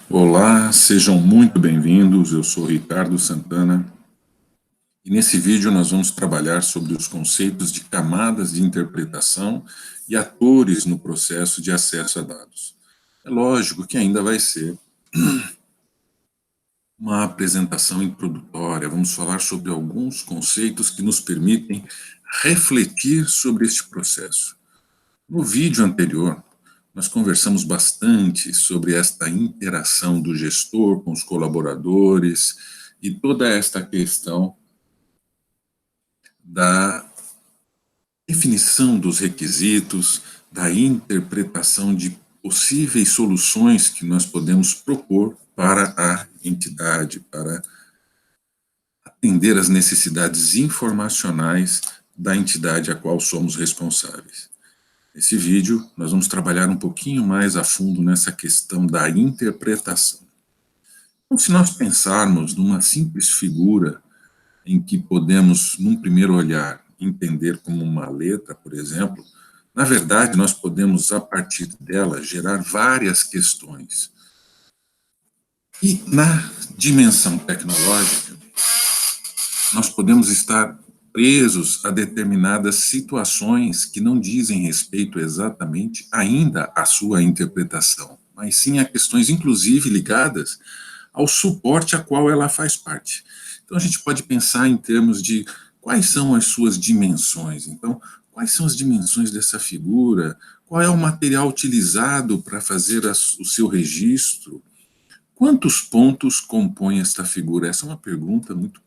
Olá, sejam muito bem-vindos. Eu sou Ricardo Santana e nesse vídeo nós vamos trabalhar sobre os conceitos de camadas de interpretação e atores no processo de acesso a dados. É lógico que ainda vai ser uma apresentação introdutória. Vamos falar sobre alguns conceitos que nos permitem refletir sobre este processo. No vídeo anterior, nós conversamos bastante sobre esta interação do gestor com os colaboradores e toda esta questão da definição dos requisitos, da interpretação de possíveis soluções que nós podemos propor para a entidade, para atender às necessidades informacionais da entidade a qual somos responsáveis. Nesse vídeo, nós vamos trabalhar um pouquinho mais a fundo nessa questão da interpretação. Então, se nós pensarmos numa simples figura em que podemos, num primeiro olhar, entender como uma letra, por exemplo, na verdade, nós podemos, a partir dela, gerar várias questões. E na dimensão tecnológica, nós podemos estar presos a determinadas situações que não dizem respeito exatamente ainda à sua interpretação, mas sim a questões, inclusive, ligadas ao suporte a qual ela faz parte. Então, a gente pode pensar em termos de quais são as suas dimensões. Então, quais são as dimensões dessa figura? Qual é o material utilizado para fazer o seu registro? Quantos pontos compõem esta figura? Essa é uma pergunta muito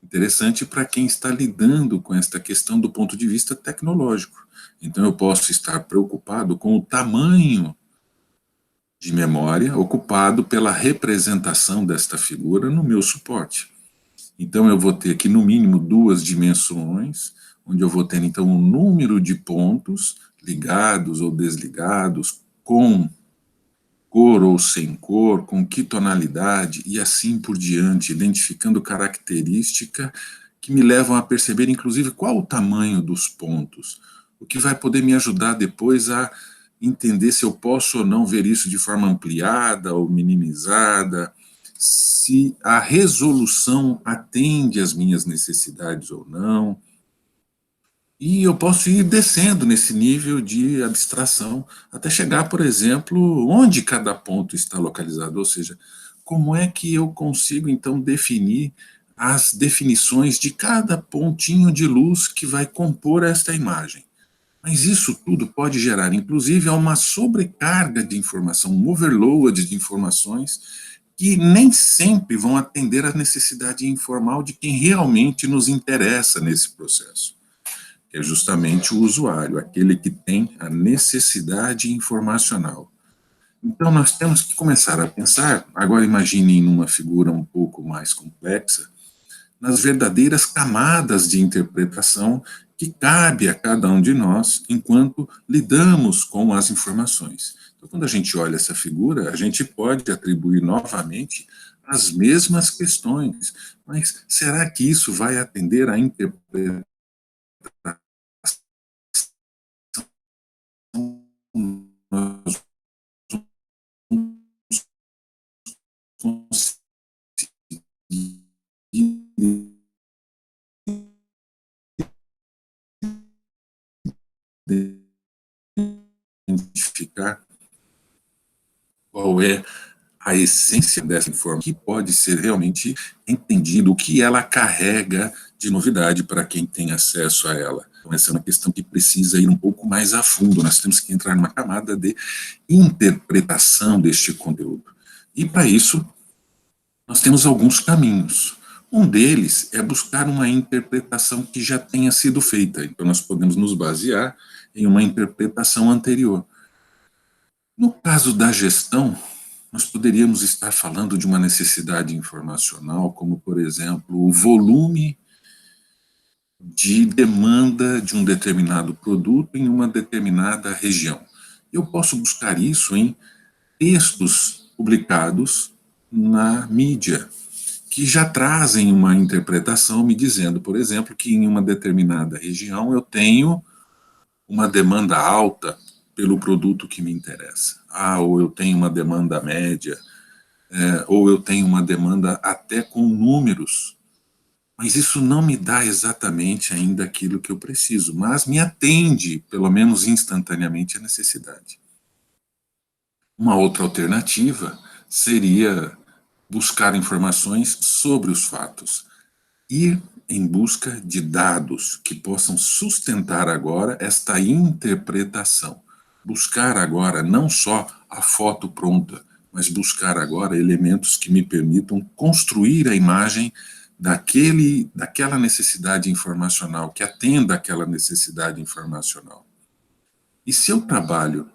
interessante para quem está lidando com esta questão do ponto de vista tecnológico. Então, eu posso estar preocupado com o tamanho de memória ocupado pela representação desta figura no meu suporte. Então, eu vou ter aqui, no mínimo, duas dimensões, onde eu vou ter, então, um número de pontos ligados ou desligados, com cor ou sem cor, com que tonalidade, e assim por diante, identificando características que me levam a perceber, inclusive, qual o tamanho dos pontos, o que vai poder me ajudar depois a entender se eu posso ou não ver isso de forma ampliada ou minimizada, se a resolução atende às minhas necessidades ou não. E eu posso ir descendo nesse nível de abstração, até chegar, por exemplo, onde cada ponto está localizado, ou seja, como é que eu consigo, então, definir as definições de cada pontinho de luz que vai compor esta imagem. Mas isso tudo pode gerar, inclusive, uma sobrecarga de informação, um overload de informações, que nem sempre vão atender à necessidade informal de quem realmente nos interessa nesse processo, que é justamente o usuário, aquele que tem a necessidade informacional. Então, nós temos que começar a pensar, agora imaginem numa figura um pouco mais complexa, nas verdadeiras camadas de interpretação que cabe a cada um de nós enquanto lidamos com as informações. Então, quando a gente olha essa figura, a gente pode atribuir novamente as mesmas questões, mas será que isso vai atender à interpretação nós conseguimos identificar qual é a essência dessa informação, que pode ser realmente entendido, o que ela carrega de novidade para quem tem acesso a ela. Então, essa é uma questão que precisa ir um pouco mais a fundo, nós temos que entrar numa camada de interpretação deste conteúdo. E, para isso, nós temos alguns caminhos. Um deles é buscar uma interpretação que já tenha sido feita. Então, nós podemos nos basear em uma interpretação anterior. No caso da gestão, nós poderíamos estar falando de uma necessidade informacional, como, por exemplo, o volume de demanda de um determinado produto em uma determinada região. Eu posso buscar isso em textos publicados na mídia, que já trazem uma interpretação me dizendo, por exemplo, que em uma determinada região eu tenho uma demanda alta pelo produto que me interessa. Ou eu tenho uma demanda média. ou eu tenho uma demanda até com números, mas isso não me dá exatamente ainda aquilo que eu preciso, mas me atende, pelo menos instantaneamente, à necessidade. Uma outra alternativa seria buscar informações sobre os fatos, ir em busca de dados que possam sustentar agora esta interpretação. Buscar agora não só a foto pronta, mas buscar agora elementos que me permitam construir a imagem daquela necessidade informacional, que atenda àquela necessidade informacional. E se eu trabalho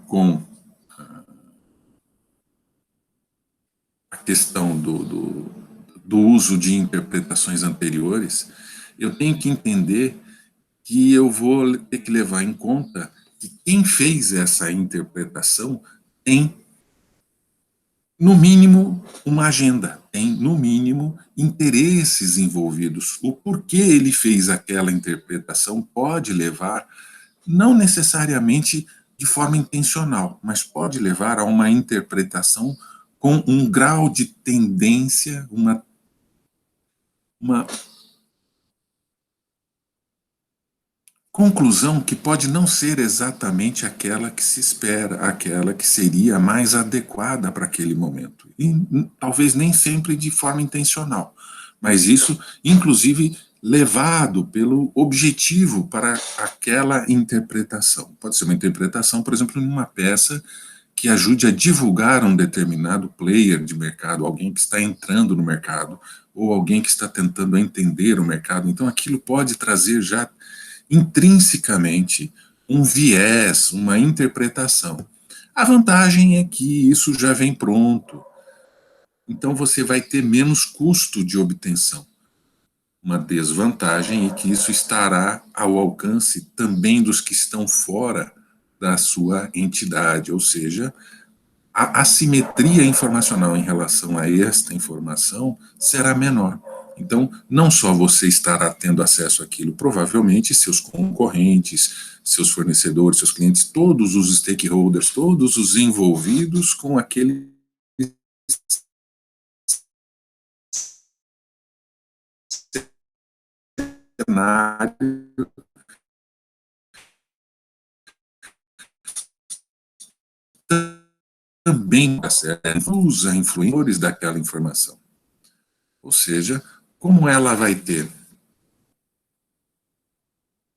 com a questão do uso de interpretações anteriores, eu tenho que entender que eu vou ter que levar em conta que quem fez essa interpretação tem, no mínimo, uma agenda, tem, no mínimo, interesses envolvidos. O porquê ele fez aquela interpretação pode levar, não necessariamente de forma intencional, mas pode levar a uma interpretação com um grau de tendência, uma conclusão que pode não ser exatamente aquela que se espera, aquela que seria mais adequada para aquele momento. E talvez nem sempre de forma intencional, mas isso, inclusive, levado pelo objetivo para aquela interpretação. Pode ser uma interpretação, por exemplo, numa peça que ajude a divulgar um determinado player de mercado, alguém que está entrando no mercado, ou alguém que está tentando entender o mercado. Então, aquilo pode trazer já intrinsecamente um viés, uma interpretação. A vantagem é que isso já vem pronto, então você vai ter menos custo de obtenção. Uma desvantagem é que isso estará ao alcance também dos que estão fora da sua entidade, ou seja, a assimetria informacional em relação a esta informação será menor. Então, não só você estará tendo acesso àquilo, provavelmente seus concorrentes, seus fornecedores, seus clientes, todos os stakeholders, todos os envolvidos com aquele cenário também usa influenciadores daquela informação. Ou seja, como ela vai ter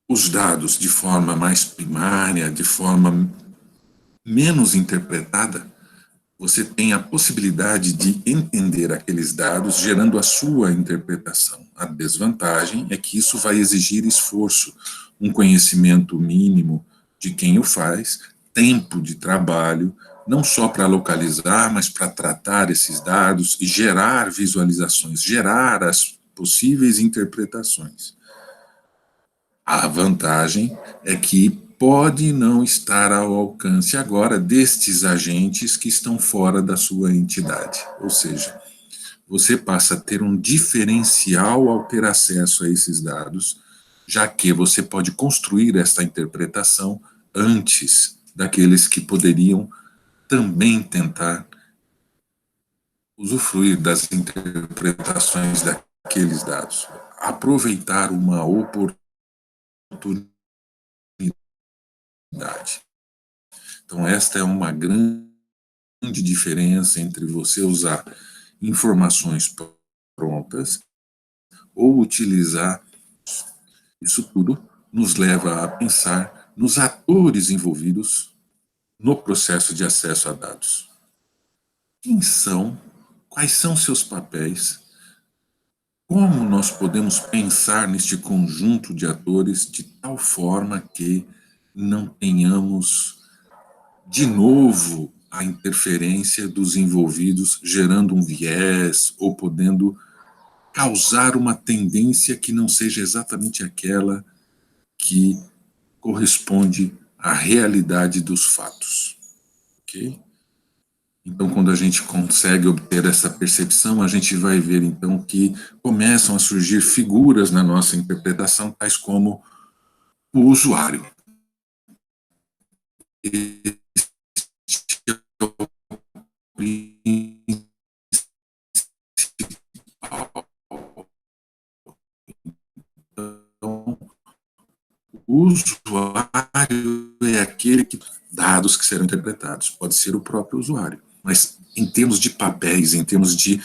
os dados de forma mais primária, de forma menos interpretada, você tem a possibilidade de entender aqueles dados gerando a sua interpretação. A desvantagem é que isso vai exigir esforço, um conhecimento mínimo de quem o faz, tempo de trabalho, não só para localizar, mas para tratar esses dados e gerar visualizações, gerar as possíveis interpretações. A vantagem é que pode não estar ao alcance agora destes agentes que estão fora da sua entidade. Ou seja, você passa a ter um diferencial ao ter acesso a esses dados, já que você pode construir esta interpretação antes daqueles que poderiam também tentar usufruir das interpretações daqueles dados. Aproveitar uma oportunidade. Então, esta é uma grande diferença entre você usar informações prontas ou utilizar. Isso tudo nos leva a pensar nos atores envolvidos no processo de acesso a dados. Quem são? Quais são seus papéis? Como nós podemos pensar neste conjunto de atores de tal forma que não tenhamos de novo a interferência dos envolvidos, gerando um viés ou podendo causar uma tendência que não seja exatamente aquela que corresponde à realidade dos fatos. Ok? Então, quando a gente consegue obter essa percepção, a gente vai ver, então, que começam a surgir figuras na nossa interpretação, tais como o usuário. Este Então, o usuário é aquele que dados que serão interpretados, pode ser o próprio usuário, mas em termos de papéis, em termos de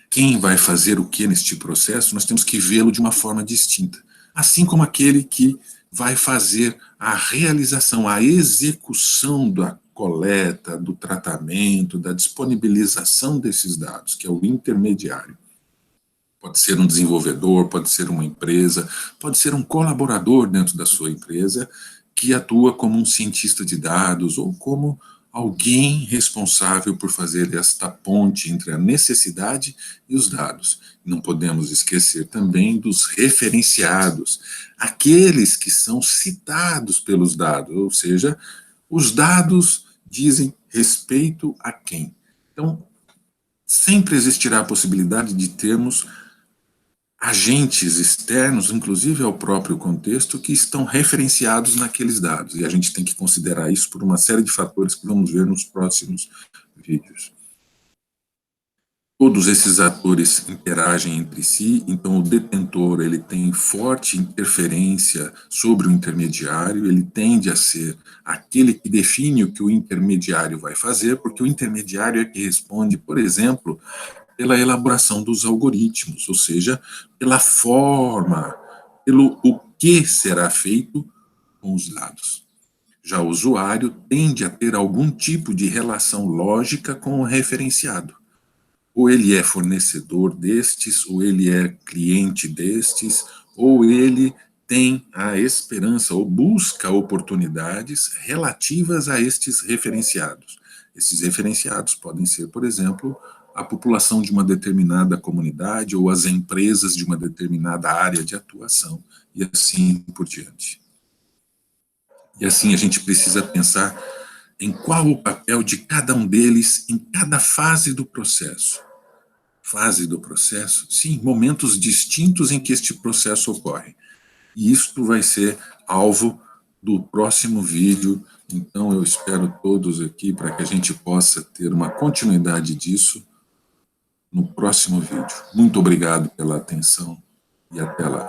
quem vai fazer o que neste processo, nós temos que vê-lo de uma forma distinta, assim como aquele que vai fazer a realização, a execução da coleta, do tratamento, da disponibilização desses dados, que é o intermediário. Pode ser um desenvolvedor, pode ser uma empresa, pode ser um colaborador dentro da sua empresa que atua como um cientista de dados ou como alguém responsável por fazer esta ponte entre a necessidade e os dados. Não podemos esquecer também dos referenciados, aqueles que são citados pelos dados, ou seja, os dados dizem respeito a quem. Então, sempre existirá a possibilidade de termos agentes externos, inclusive ao próprio contexto, que estão referenciados naqueles dados. E a gente tem que considerar isso por uma série de fatores que vamos ver nos próximos vídeos. Todos esses atores interagem entre si, então o detentor ele tem forte interferência sobre o intermediário, ele tende a ser aquele que define o que o intermediário vai fazer, porque o intermediário é que responde, por exemplo, pela elaboração dos algoritmos, ou seja, pela forma, pelo o que será feito com os dados. Já o usuário tende a ter algum tipo de relação lógica com o referenciado. Ou ele é fornecedor destes, ou ele é cliente destes, ou ele tem a esperança ou busca oportunidades relativas a estes referenciados. Esses referenciados podem ser, por exemplo, a população de uma determinada comunidade ou as empresas de uma determinada área de atuação, e assim por diante. E assim a gente precisa pensar em qual o papel de cada um deles em cada fase do processo. Fase do processo? Sim, momentos distintos em que este processo ocorre. E isto vai ser alvo do próximo vídeo, então eu espero todos aqui para que a gente possa ter uma continuidade disso no próximo vídeo. Muito obrigado pela atenção e até lá.